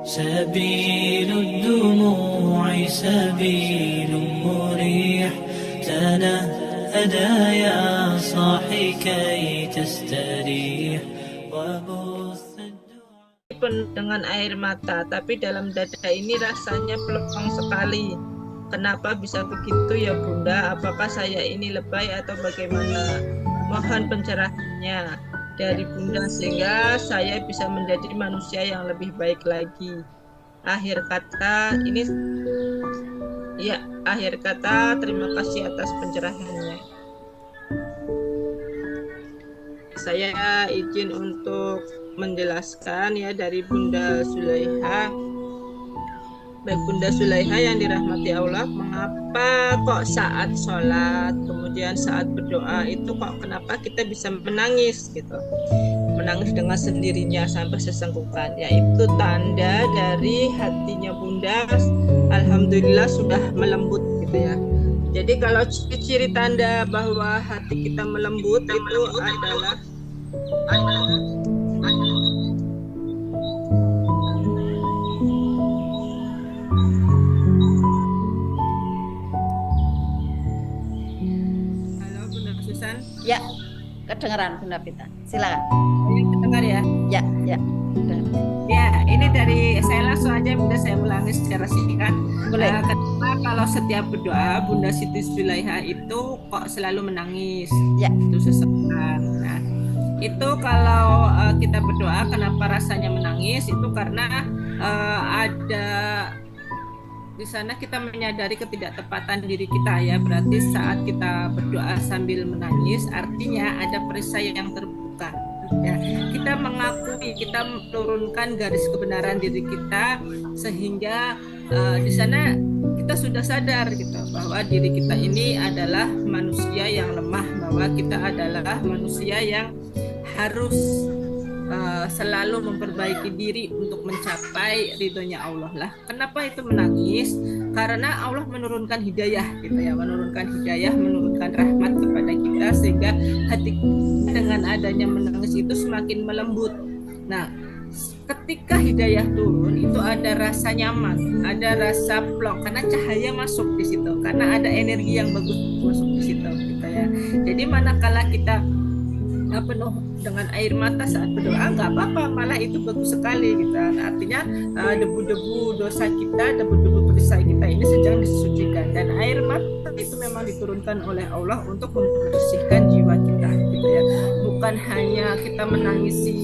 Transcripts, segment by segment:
سبيل الدموع سبيل مريح تنهدى يا صاحي كي تستريح وبث dengan air mata, tapi dalam dada ini rasanya pelepang sekali. Kenapa bisa begitu ya Bunda? Apakah saya ini lebay atau bagaimana? Mohon pencerahannya dari Bunda sehingga saya bisa menjadi manusia yang lebih baik lagi. Akhir kata ini ya, akhir kata terima kasih atas pencerahannya. Saya izin untuk menjelaskan ya dari Bunda Sulaiha. Baik Bunda Sulaiha yang dirahmati Allah, mengapa kok saat sholat, kemudian saat berdoa itu kok kenapa kita bisa menangis gitu? Menangis dengan sendirinya sampai sesenggukan, yaitu tanda dari hatinya Bunda alhamdulillah sudah melembut gitu ya. Jadi kalau ciri-ciri tanda bahwa hati kita melembut itu adalah Halo Bunda Susan. Ya, kedengaran Bunda Pita. Silakan. Dengar ya? Ya, ya. Ya, ini dari saya langsung aja Bunda, saya ulangi secara singkat. Boleh. Kenapa kalau setiap berdoa Bunda Siti Sulaiha itu kok selalu menangis? Ya. Itu seseorang. Nah, itu kalau kita berdoa kenapa rasanya menangis itu karena ada di sana kita menyadari ketidaktepatan diri kita ya. Berarti saat kita berdoa sambil menangis artinya ada perisai yang terbuka. Ya, kita mengakui, kita menurunkan garis kebenaran diri kita sehingga di sana kita sudah sadar gitu bahwa diri kita ini adalah manusia yang lemah, bahwa kita adalah manusia yang harus selalu memperbaiki diri untuk mencapai ridhonya Allah lah. Kenapa itu menangis? Karena Allah menurunkan hidayah gitu ya, menurunkan hidayah, menurunkan rahmat kepada kita sehingga hati kita dengan adanya menangis itu semakin melembut. Nah, ketika hidayah turun itu ada rasa nyaman, ada rasa plong karena cahaya masuk di situ, karena ada energi yang bagus masuk di situ gitu ya. Jadi manakala kita penuh dengan air mata saat berdoa nggak apa-apa, malah itu bagus sekali gitu. Artinya debu-debu dosa kita, debu-debu perisai kita ini sedang disucikan, dan air mata itu memang diturunkan oleh Allah untuk membersihkan jiwa kita gitu ya. Bukan hanya kita menangisi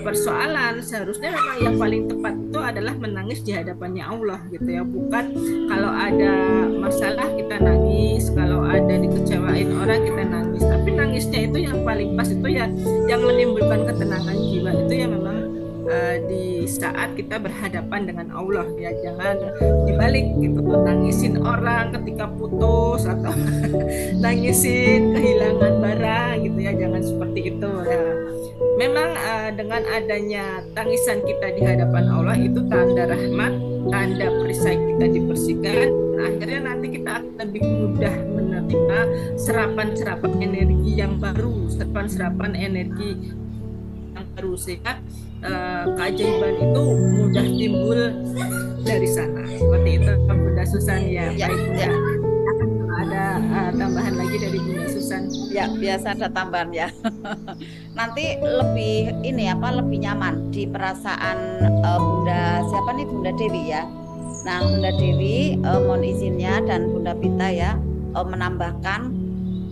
persoalan, seharusnya memang yang paling tepat itu adalah menangis di hadapannya Allah gitu ya. Bukan kalau ada masalah kita nangis, kalau ada dikecewain orang kita nangis, tapi nangisnya itu yang paling pas itu ya yang menimbulkan ketenangan jiwa itu ya memang di saat kita berhadapan dengan Allah ya. Jangan dibalik gitu, nangisin orang ketika putus atau nangisin kehilangan barang gitu ya, jangan seperti itu ya. Memang dengan adanya tangisan kita di hadapan Allah itu tanda rahmat, tanda perisai kita dibersihkan. Akhirnya nanti kita akan lebih mudah menerima serapan-serapan energi yang baru, serapan-serapan energi yang baru, sehingga keajaiban itu mudah timbul dari sana. Seperti itu Bunda Susan ya. Ya, Baik Bunda. ya. Ada tambahan lagi dari Bunda Susan. Ya, biasa ada tambahan ya. Nanti lebih lebih nyaman di perasaan Bunda siapa nih, Bunda Dewi ya. Nah, Bunda Dewi mohon izinnya dan Bunda Pita ya menambahkan,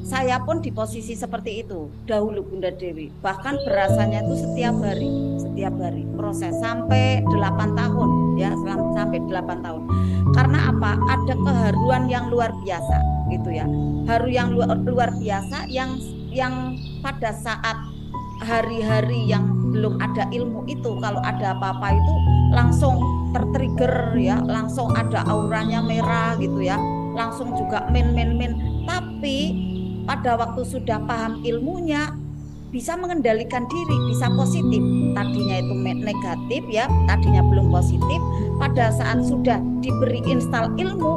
saya pun di posisi seperti itu dahulu Bunda Dewi. Bahkan berasanya itu setiap hari proses sampai 8 tahun ya, sampai 8 tahun. Karena apa? Ada keharuan yang luar biasa gitu ya. Haru yang luar biasa yang pada saat hari-hari yang belum ada ilmu itu, kalau ada apa-apa itu langsung tertrigger ya, langsung ada auranya merah gitu ya, langsung juga men. Tapi pada waktu sudah paham ilmunya bisa mengendalikan diri, bisa positif. Tadinya itu negatif ya, tadinya belum positif. Pada saat sudah diberi install ilmu,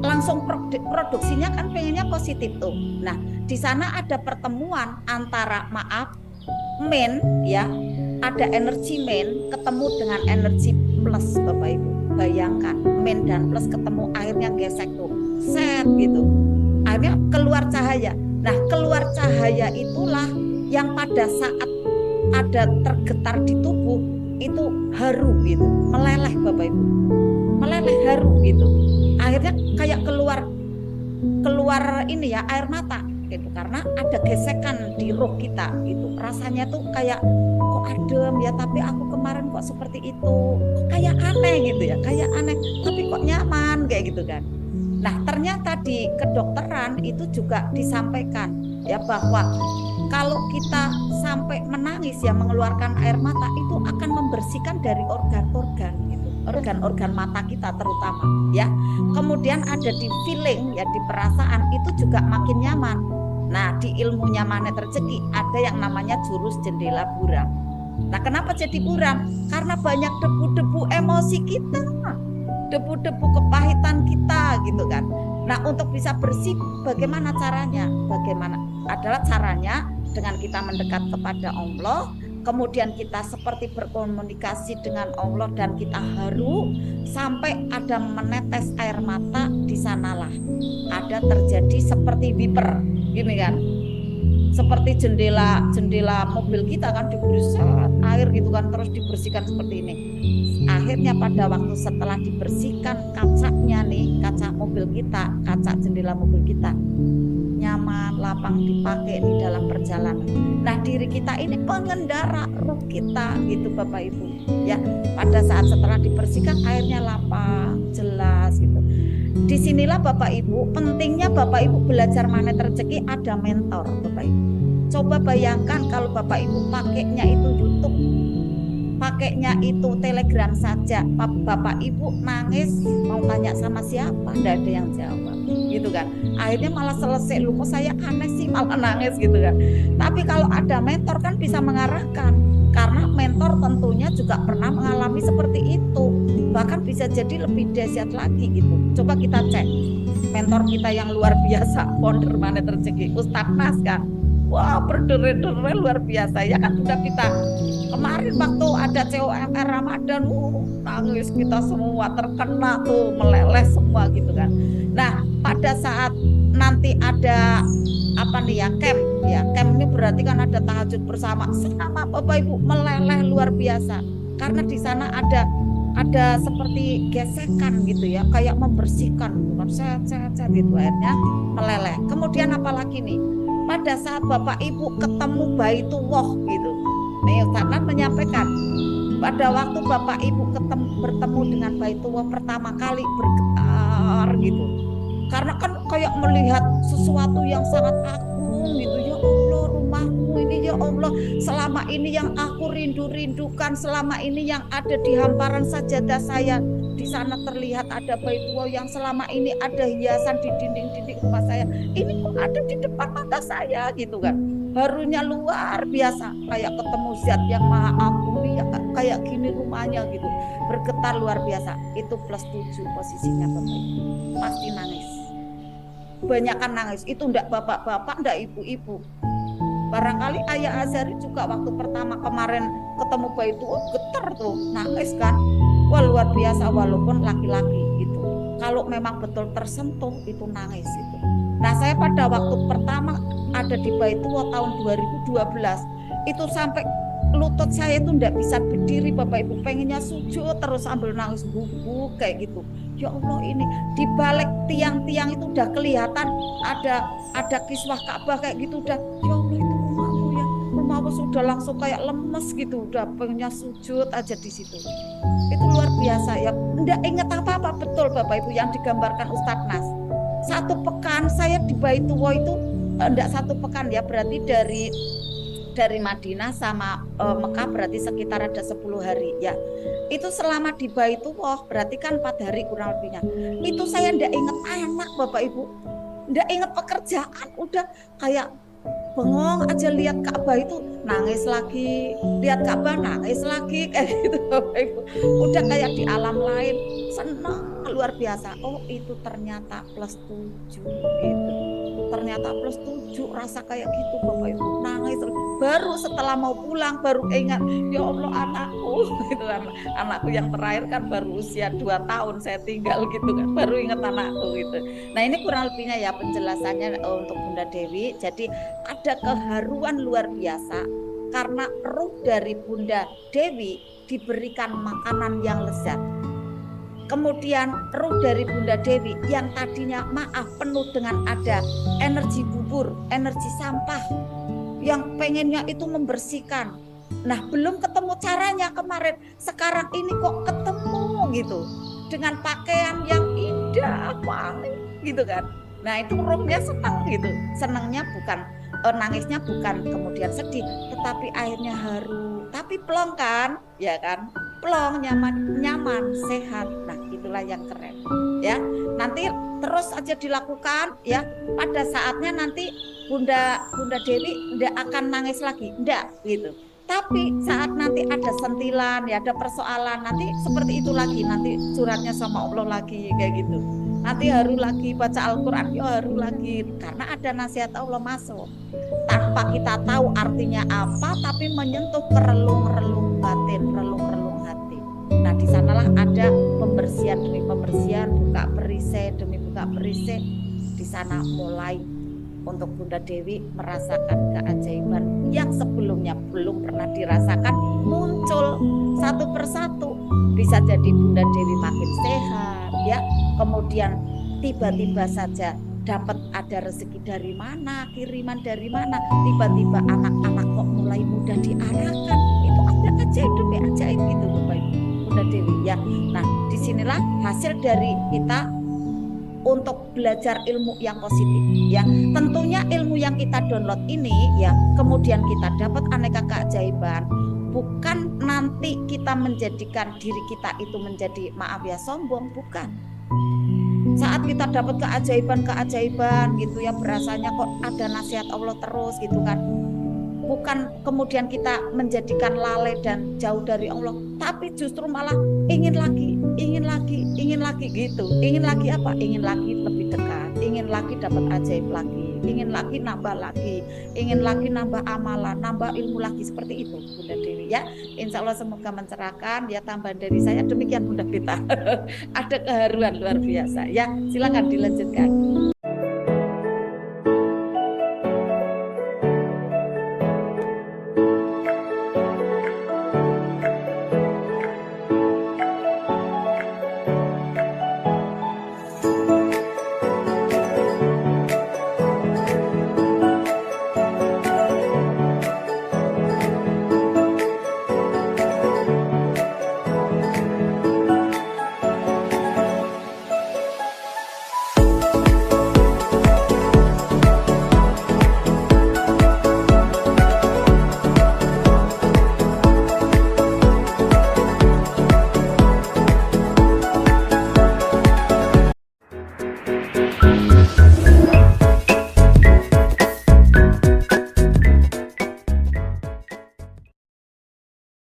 langsung produksinya kan pengennya positif tuh. Nah, di sana ada pertemuan antara men ya, ada energi men ketemu dengan energi plus min dan plus ketemu airnya gesek tuh, set gitu, akhirnya keluar cahaya. Nah keluar cahaya itulah yang pada saat ada tergetar di tubuh itu haru gitu, meleleh Bapak Ibu, meleleh haru gitu, akhirnya kayak keluar ini ya air mata gitu, karena ada gesekan di roh kita gitu, rasanya tuh kayak kok adem ya, tapi aku kemarin kok seperti itu, kayak aneh gitu ya, kayak aneh tapi kok nyaman kayak gitu kan. Nah ternyata di kedokteran itu juga disampaikan ya bahwa kalau kita sampai menangis ya, mengeluarkan air mata, itu akan membersihkan dari organ-organ gitu, organ-organ mata kita terutama ya. Kemudian ada di feeling ya, di perasaan itu juga makin nyaman. Nah di ilmunya Manet Rezeki ada yang namanya jurus jendela buram. Nah kenapa jadi buram? Karena banyak debu-debu emosi kita, debu-debu kepahitan kita gitu kan. Nah untuk bisa bersih bagaimana caranya? Bagaimana? Adalah caranya dengan kita mendekat kepada Allah, kemudian kita seperti berkomunikasi dengan Allah dan kita haru sampai ada menetes air mata, di sanalah ada terjadi seperti wiper gini kan, seperti jendela mobil kita kan diberi air gitu kan, terus dibersihkan seperti ini. Akhirnya pada waktu setelah dibersihkan kacanya nih, kaca mobil kita, kaca jendela mobil kita nyaman, lapang dipakai di dalam perjalanan. Nah diri kita ini pengendara ruh kita gitu Bapak Ibu ya. Pada saat setelah dibersihkan airnya lapang, jelas gitu. Disinilah Bapak Ibu pentingnya Bapak Ibu belajar Manet Rezeki, ada mentor Bapak Ibu. Coba bayangkan kalau Bapak Ibu pakainya itu YouTube, pakainya itu Telegram saja, Bapak Ibu nangis mau tanya sama siapa, tidak ada yang jawab gitu kan. Akhirnya malah selesai, lu kok saya aneh sih malah nangis gitu kan. Tapi kalau ada mentor kan bisa mengarahkan, karena mentor tentunya juga pernah mengalami seperti itu, bahkan bisa jadi lebih dahsyat lagi gitu. Coba kita cek mentor kita yang luar biasa, founder Manet Rezeki, Ustadz Nas kan. Wah berdere-dere luar biasa ya kan. Sudah kita kemarin waktu ada COMR Ramadan nangis kita semua, terkena tuh, meleleh semua gitu kan. Nah pada saat nanti ada apa nih ya, camp ini berarti kan ada tahajud bersama, sama Bapak Ibu meleleh luar biasa, karena di sana ada seperti gesekan gitu ya, kayak membersihkan bukan set gitu, akhirnya meleleh. Kemudian apalagi nih, pada saat Bapak Ibu ketemu Baitullah gitu, nih karena menyampaikan pada waktu Bapak Ibu bertemu dengan Baitullah pertama kali bergetar gitu, karena kan kayak melihat sesuatu yang sangat agung gitu. Ya Allah, rumahmu ini ya Allah, selama ini yang aku rindukan, selama ini yang ada di hamparan sajadah saya, di sana terlihat ada Baitullah yang selama ini ada hiasan di dinding-dinding rumah saya, ini kok ada di depan mata saya gitu kan. Harunya luar biasa, kayak ketemu zat yang maha agung, ya kayak gini rumahnya gitu, bergetar luar biasa. Itu +7 posisinya Bapak Ibu, pasti nangis, banyakan nangis. Itu ndak bapak-bapak, ndak ibu-ibu. Barangkali Ayah Azhari juga waktu pertama kemarin ketemu Baitullah getar tuh, nangis kan. Wah luar biasa, walaupun laki-laki gitu. Kalau memang betul tersentuh itu nangis itu. Nah saya pada waktu pertama ada di Baitullah tahun 2012 itu sampai lutut saya itu ndak bisa berdiri Bapak Ibu, pengennya sujud terus sambil nangis bubuk kayak gitu. Ya Allah, ini di balik tiang-tiang itu udah kelihatan ada kiswah Ka'bah kayak gitu, udah ya Allah itu rumahmu ya, rumahmu sudah langsung kayak lemes gitu, udah pengennya sujud aja di situ. Itu luar biasa ya, ndak ingat apa-apa betul Bapak Ibu yang digambarkan Ustadz Nas. 1 pekan saya di Baitullah itu, enggak 1 pekan ya, berarti dari Madinah sama Mekah berarti sekitar ada 10 hari ya. Itu selama di Baitullah berarti kan 4 hari kurang lebihnya. Itu saya enggak ingat anak Bapak Ibu, enggak ingat pekerjaan, udah kayak bengong aja lihat Ka'bah itu, nangis lagi, lihat Ka'bah nangis lagi kayak gitu Bapak Ibu. Udah kayak di alam lain, senang luar biasa. Oh itu ternyata +7 gitu. ternyata plus 7, rasa kayak gitu Bapak Ibu, nangis. Baru setelah mau pulang baru ingat, ya Allah anakku gitu kan. Anakku yang terakhir kan baru usia 2 tahun saya tinggal gitu kan, baru ingat anakku gitu. Nah ini kurang lebihnya ya penjelasannya untuk Bunda Dewi. Jadi ada keharuan luar biasa karena ruh dari Bunda Dewi diberikan makanan yang lezat. Kemudian ruh dari Bunda Dewi yang tadinya penuh dengan ada energi bubur, energi sampah, yang pengennya itu membersihkan. Nah belum ketemu caranya kemarin, sekarang ini kok ketemu gitu, dengan pakaian yang indah wangi gitu kan. Nah itu ruhnya senang gitu, senangnya bukan, nangisnya bukan kemudian sedih, tetapi akhirnya haru, tapi plong kan, ya kan, plong, nyaman, sehat. Nah itulah yang keren ya. Nanti terus aja dilakukan ya, pada saatnya nanti Bunda Dewi tidak akan nangis lagi, enggak gitu. Tapi saat nanti ada sentilan ya, ada persoalan, nanti seperti itu lagi, nanti curhatnya sama Allah lagi kayak gitu. Nanti haru lagi, baca Al-Quran ya haru lagi, karena ada nasihat Allah masuk tanpa kita tahu artinya apa, tapi menyentuh ke relung-relung batin, relung-relung hati. Nah di sanalah ada pembersihan demi pembersihan, buka perisai demi buka perisai. Di sana mulai untuk Bunda Dewi merasakan keajaiban yang sebelumnya belum pernah dirasakan, muncul satu persatu. Bisa jadi Bunda Dewi makin sehat ya, kemudian tiba-tiba saja dapat ada rezeki dari mana, kiriman dari mana, tiba-tiba anak-anak kok mulai mudah diarahkan. Itu ada ajaib demi ajaib gitu Bapak Ibu, Bunda Dewi ya. Nah disinilah hasil dari kita untuk belajar ilmu yang positif ya. Tentunya ilmu yang kita download ini ya, kemudian kita dapat aneka keajaiban, bukan nanti kita menjadikan diri kita itu menjadi maaf ya sombong, bukan. Saat kita dapat keajaiban gitu ya, berasanya kok ada nasihat Allah terus gitu kan, bukan kemudian kita menjadikan lalai dan jauh dari Allah, tapi justru malah ingin lagi gitu. Ingin lagi apa? Ingin lagi lebih dekat, ingin lagi dapat ajaib lagi, ingin lagi nambah lagi, ingin lagi nambah amalan, nambah ilmu lagi, seperti itu Bunda Dewi ya. Insya Allah semoga mencerahkan ya. Tambahan dari saya demikian Bunda Vita. Ada keharuan luar biasa ya, silakan dilanjutkan.